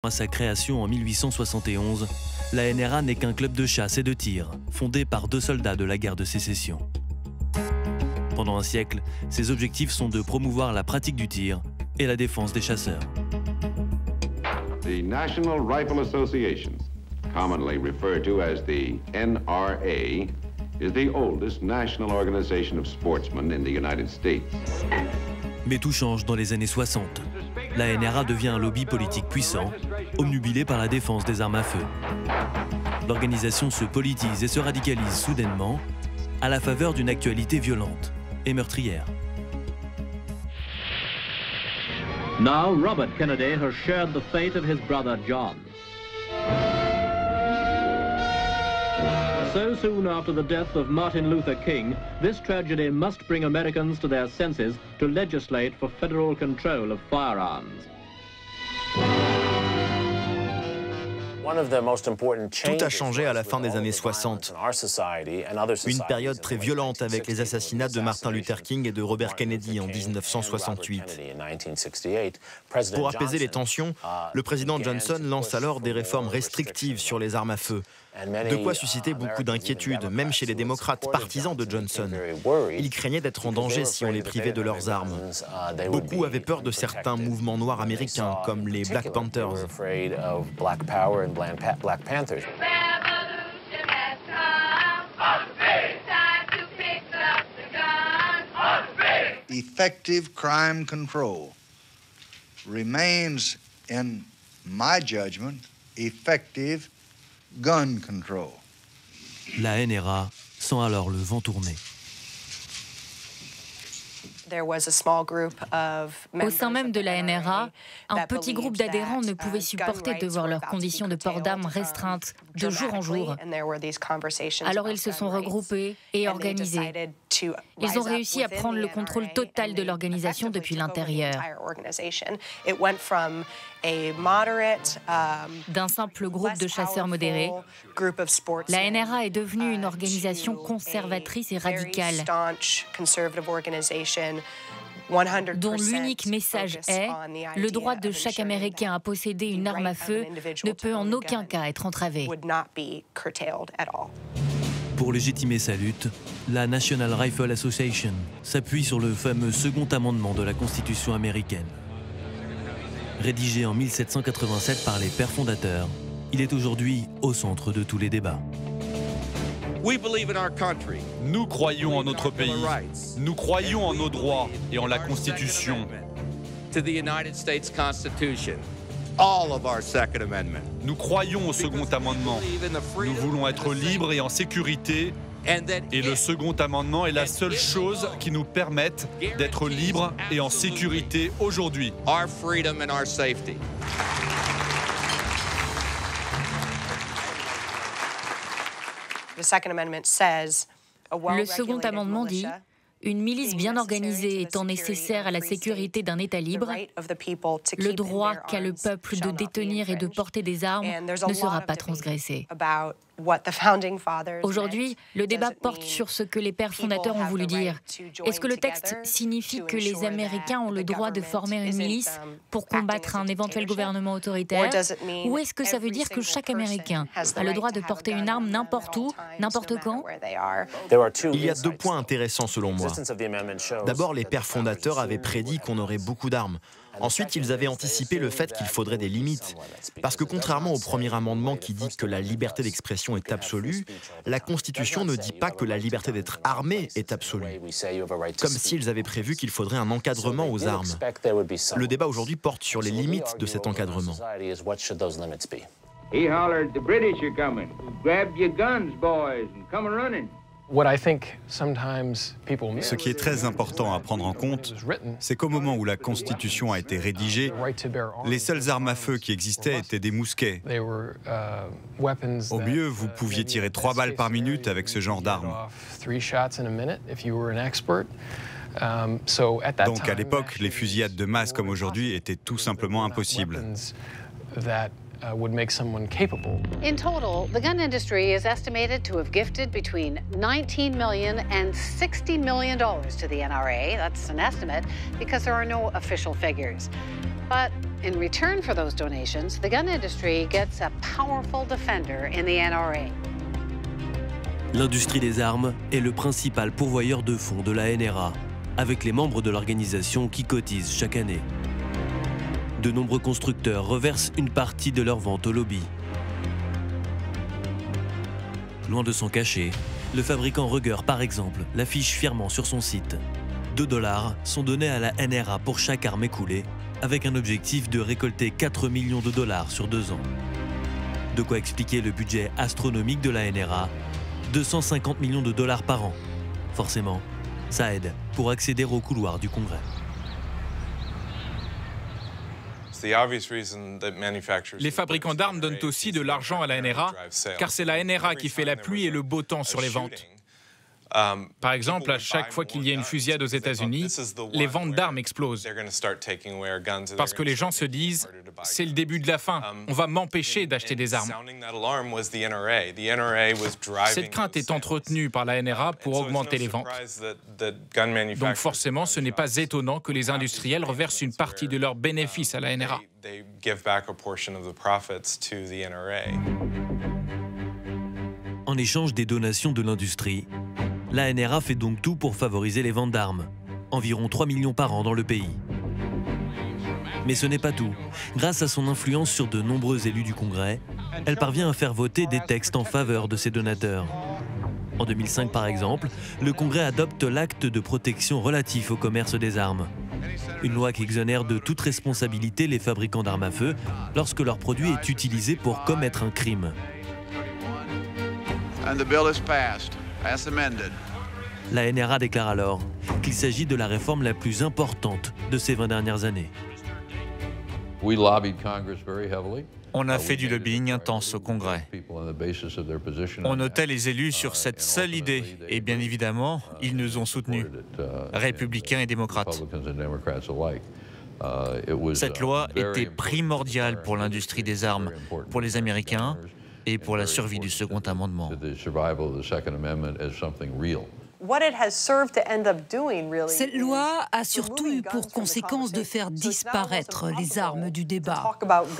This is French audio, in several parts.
À sa création en 1871, la NRA n'est qu'un club de chasse et de tir, fondé par 2 soldats de la guerre de sécession. Pendant un siècle, ses objectifs sont de promouvoir la pratique du tir et la défense des chasseurs. The National Rifle Association, commonly referred to as the NRA, is the oldest national organization of sportsmen in the United States. Mais tout change dans les années 60. La NRA devient un lobby politique puissant, obnubilé par la défense des armes à feu. L'organisation se politise et se radicalise soudainement à la faveur d'une actualité violente et meurtrière. Now Robert Kennedy has shared the fate of his brother John. So soon after the death of Martin Luther King, this tragedy must bring Americans to their senses to legislate for federal control of firearms. Tout a changé à la fin des années 60. Une période très violente avec les assassinats de Martin Luther King et de Robert Kennedy en 1968. Pour apaiser les tensions, le président Johnson lance alors des réformes restrictives sur les armes à feu. De quoi susciter beaucoup d'inquiétudes, même chez les démocrates partisans de Johnson. Ils craignaient d'être en danger si on les privait de leurs armes. Beaucoup avaient peur de certains mouvements noirs américains, comme les Black Panthers. Effective crime control remains, in my judgment, effective gun control. La NRA sent alors le vent tourner. Au sein même de la NRA, un petit groupe d'adhérents ne pouvait supporter de voir leurs conditions de port d'armes restreintes de jour en jour. Alors ils se sont regroupés et organisés. Ils ont réussi à prendre le contrôle total de l'organisation depuis l'intérieur. D'un simple groupe de chasseurs modérés, la NRA est devenue une organisation conservatrice et radicale, dont l'unique message est « Le droit de chaque Américain à posséder une arme à feu ne peut en aucun cas être entravé ». Pour légitimer sa lutte, la National Rifle Association s'appuie sur le fameux second amendement de la Constitution américaine. Rédigé en 1787 par les pères fondateurs, il est aujourd'hui au centre de tous les débats. Nous croyons en notre pays, nous croyons en nos droits et en la Constitution. Nous croyons au second amendement. Nous voulons être libres et en sécurité. Et le second amendement est la seule chose qui nous permette d'être libres et en sécurité aujourd'hui. Le second amendement dit « Une milice bien organisée étant nécessaire à la sécurité d'un État libre, le droit qu'a le peuple de détenir et de porter des armes ne sera pas transgressé. » Aujourd'hui, le débat porte sur ce que les pères fondateurs ont voulu dire. Est-ce que le texte signifie que les Américains ont le droit de former une milice pour combattre un éventuel gouvernement autoritaire? Ou est-ce que ça veut dire que chaque Américain a le droit de porter une arme n'importe où, n'importe quand? Il y a 2 points intéressants selon moi. D'abord, les pères fondateurs avaient prédit qu'on aurait beaucoup d'armes. Ensuite, ils avaient anticipé le fait qu'il faudrait des limites. Parce que contrairement au premier amendement qui dit que la liberté d'expression est absolue, la Constitution ne dit pas que la liberté d'être armé est absolue. Comme s'ils avaient prévu qu'il faudrait un encadrement aux armes. Le débat aujourd'hui porte sur les limites de cet encadrement. He hollered, "The British are coming. Grab your guns, boys, and come running." Ce qui est très important à prendre en compte, c'est qu'au moment où la Constitution a été rédigée, les seules armes à feu qui existaient étaient des mousquets. Au mieux, vous pouviez tirer 3 balles par minute avec ce genre d'armes. Donc à l'époque, les fusillades de masse comme aujourd'hui étaient tout simplement impossibles. Would make someone capable. In total, the gun industry is estimated to have gifted between $19 million and $60 million to the NRA. That's an estimate because there are no official figures. But In return for those donations, the gun industry gets a powerful defender in the NRA. L'industrie des armes est le principal pourvoyeur de fonds de la NRA, avec les membres de l'organisation qui cotisent chaque année. De nombreux constructeurs reversent une partie de leurs ventes au lobby. Loin de s'en cacher, le fabricant Ruger, par exemple, l'affiche fièrement sur son site. 2 $ sont donnés à la NRA pour chaque arme écoulée, avec un objectif de récolter 4 millions de dollars sur 2 ans. De quoi expliquer le budget astronomique de la NRA, 250 millions de dollars par an. Forcément, ça aide pour accéder au couloir du Congrès. Les fabricants d'armes donnent aussi de l'argent à la NRA, car c'est la NRA qui fait la pluie et le beau temps sur les ventes. Par exemple, à chaque fois qu'il y a une fusillade aux États-Unis, les ventes d'armes explosent. Parce que les gens se disent « c'est le début de la fin, on va m'empêcher d'acheter des armes ». Cette crainte est entretenue par la NRA pour augmenter les ventes. Donc forcément, ce n'est pas étonnant que les industriels reversent une partie de leurs bénéfices à la NRA. En échange des donations de l'industrie, la NRA fait donc tout pour favoriser les ventes d'armes, environ 3 millions par an dans le pays. Mais ce n'est pas tout. Grâce à son influence sur de nombreux élus du Congrès, elle parvient à faire voter des textes en faveur de ses donateurs. En 2005 par exemple, le Congrès adopte l'acte de protection relatif au commerce des armes. Une loi qui exonère de toute responsabilité les fabricants d'armes à feu lorsque leur produit est utilisé pour commettre un crime. And the bill is passed, as amended. La NRA déclare alors qu'il s'agit de la réforme la plus importante de ces 20 dernières années. On a fait du lobbying intense au Congrès. On notait les élus sur cette seule idée et bien évidemment, ils nous ont soutenus, républicains et démocrates. Cette loi était primordiale pour l'industrie des armes, pour les Américains et pour la survie du Second Amendement. Cette loi a surtout eu pour conséquence de faire disparaître les armes du débat.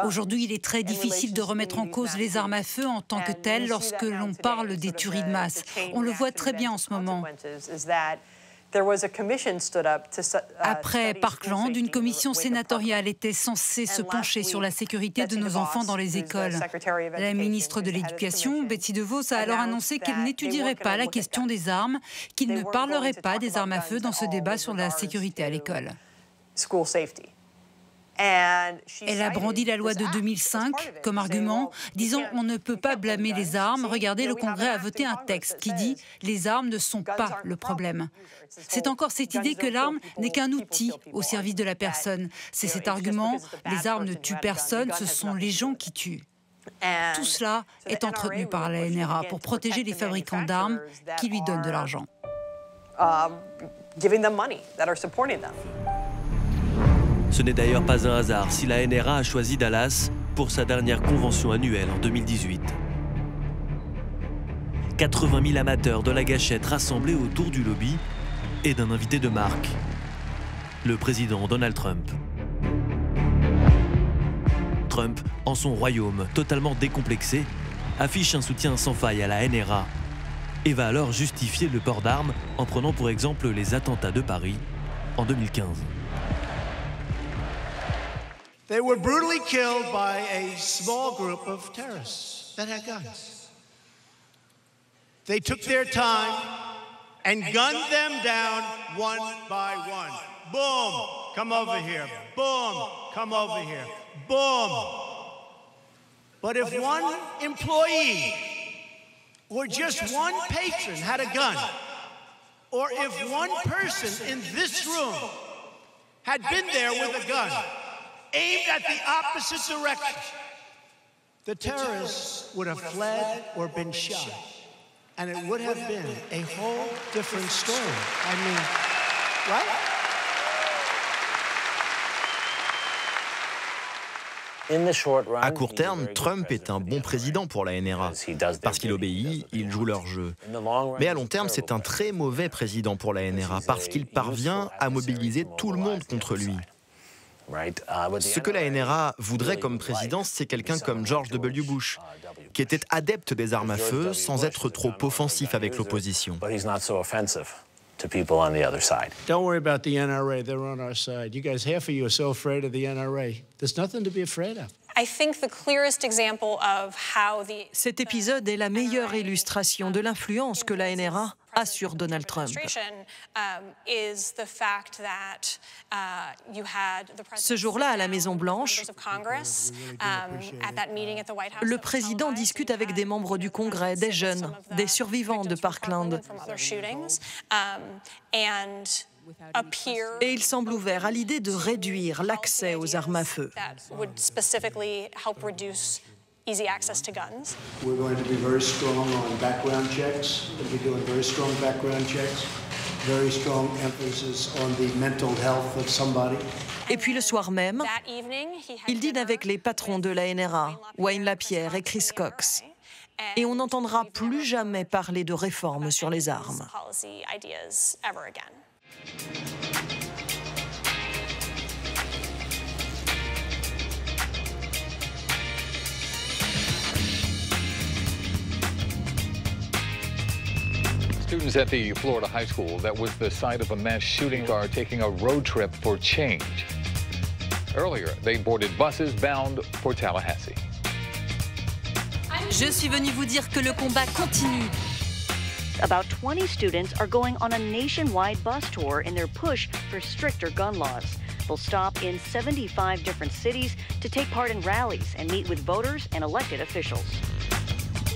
Aujourd'hui, il est très difficile de remettre en cause les armes à feu en tant que telles lorsque l'on parle des tueries de masse. On le voit très bien en ce moment. Après Parkland, une commission sénatoriale était censée se pencher sur la sécurité de nos enfants dans les écoles. La ministre de l'Éducation, Betsy DeVos, a alors annoncé qu'elle n'étudierait pas la question des armes, qu'il ne parlerait pas des armes à feu dans ce débat sur la sécurité à l'école. Elle a brandi la loi de 2005 comme argument, disant « on ne peut pas blâmer les armes, regardez, le Congrès a voté un texte qui dit « les armes ne sont pas le problème ». C'est encore cette idée que l'arme n'est qu'un outil au service de la personne. C'est cet argument « les armes ne tuent personne, ce sont les gens qui tuent ». Tout cela est entretenu par la NRA pour protéger les fabricants d'armes qui lui donnent de l'argent. Ce n'est d'ailleurs pas un hasard si la NRA a choisi Dallas pour sa dernière convention annuelle en 2018. 80 000 amateurs de la gâchette rassemblés autour du lobby et d'un invité de marque, le président Donald Trump. Trump, en son royaume totalement décomplexé, affiche un soutien sans faille à la NRA et va alors justifier le port d'armes en prenant pour exemple les attentats de Paris en 2015. They were brutally killed by a small group of terrorists that had guns. They took their time and gunned them down one by one. Boom, come over here. Boom, come over here. Boom. But if one employee or just one patron had a gun, or if one person in this room had been there with a gun, aimed at the opposite direction, the terrorists would have fled or been shot. And it would have been a whole different story. I mean, right? À court terme, Trump est un bon président pour la NRA, parce qu'il obéit, il joue leur jeu. Mais à long terme, c'est un très mauvais président pour la NRA, parce qu'il parvient à mobiliser tout le monde contre lui. Ce que la NRA voudrait comme président, c'est quelqu'un comme George W. Bush, qui était adepte des armes à feu sans être trop offensif avec l'opposition. Don't worry about the NRA, they're on our side. You guys, half of you are so afraid of the NRA. There's nothing to be afraid of. Cet épisode est la meilleure illustration de l'influence que la NRA a sur Donald Trump. Ce jour-là, à la Maison-Blanche, le président discute avec des membres du Congrès, des jeunes, des survivants de Parkland. Et il semble ouvert à l'idée de réduire l'accès aux armes à feu. We're going to be very strong on background checks. We'll be doing very strong background checks. Very strong emphasis on the mental health of somebody. Et puis le soir même, il dîne avec les patrons de la NRA, Wayne Lapierre et Chris Cox. Et on n'entendra plus jamais parler de réforme sur les armes. Students at the Florida high school that was the site of a mass shooting are taking a road trip for change. Earlier, they boarded buses bound for Tallahassee. Je suis venu vous dire que le combat continue. About 20 students are going on a nationwide bus tour in their push for stricter gun laws. They'll stop in 75 different cities to take part in rallies and meet with voters and elected officials.